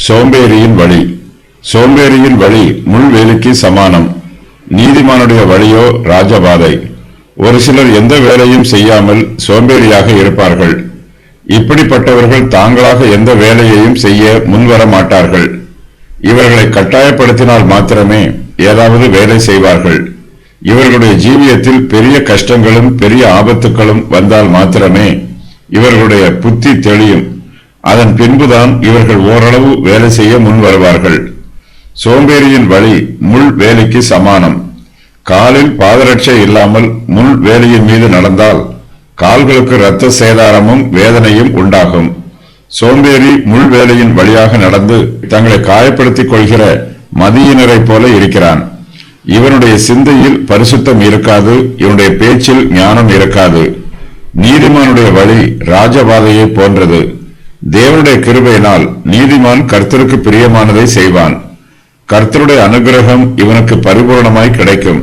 சோம்பேறியின் வழி. சோம்பேறியின் வழி முள்வேலிக்கு சமானம். நீதிமானுடைய வழியோ ராஜபாதை. ஒரு சிலர் எந்த வேலையும் செய்யாமல் சோம்பேறியாக இருப்பார்கள். இப்படிப்பட்டவர்கள் தாங்களாக எந்த வேலையையும் செய்ய முன்வர மாட்டார்கள். இவர்களை கட்டாயப்படுத்தினால் மாத்திரமே ஏதாவது வேலை செய்வார்கள். இவர்களுடைய ஜீவியத்தில் பெரிய கஷ்டங்களும் பெரிய ஆபத்துக்களும் வந்தால் மாத்திரமே இவர்களுடைய புத்தி தெளியும். அதன் பின்புதான் இவர்கள் ஓரளவு வேலை செய்ய முன் வருவார்கள். சோம்பேறியின் வழி முள் வேலிக்கு சமானம். காலில் பாதரட்சை இல்லாமல் முள் வேலியின் மீது நடந்தால் கால்களுக்கு இரத்த சேதாரமும் வேதனையும் உண்டாகும். சோம்பேறி முள் வேலையின் வழியாக நடந்து தங்களை காயப்படுத்திக் கொள்கிற மதியினரை போல இருக்கிறான். இவனுடைய சிந்தையில் பரிசுத்தம் இருக்காது, இவனுடைய பேச்சில் ஞானம் இருக்காது. நீதிமானுடைய வழி ராஜபாதையை போன்றது. தேவனுடைய கிருபையினால் நீதிமான் கர்த்தருக்கு பிரியமானதை செய்வான். கர்த்தருடைய அனுகிரகம் இவனுக்கு பரிபூர்ணமாய் கிடைக்கும்.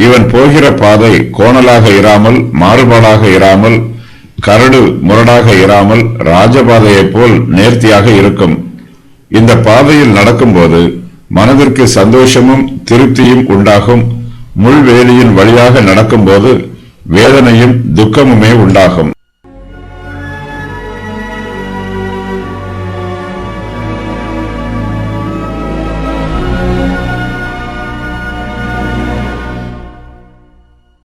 இவன் போகிற பாதை கோணலாக இராமல், மாறுபாடாக இராமல், கரடு முரடாக இராமல் ராஜபாதையைப் போல் நேர்த்தியாக இருக்கும். இந்த பாதையில் நடக்கும்போது மனதிற்கு சந்தோஷமும் திருப்தியும் உண்டாகும். முள்வேலியின் வழியாக நடக்கும்போது வேதனையும் துக்கமுமே உண்டாகும்.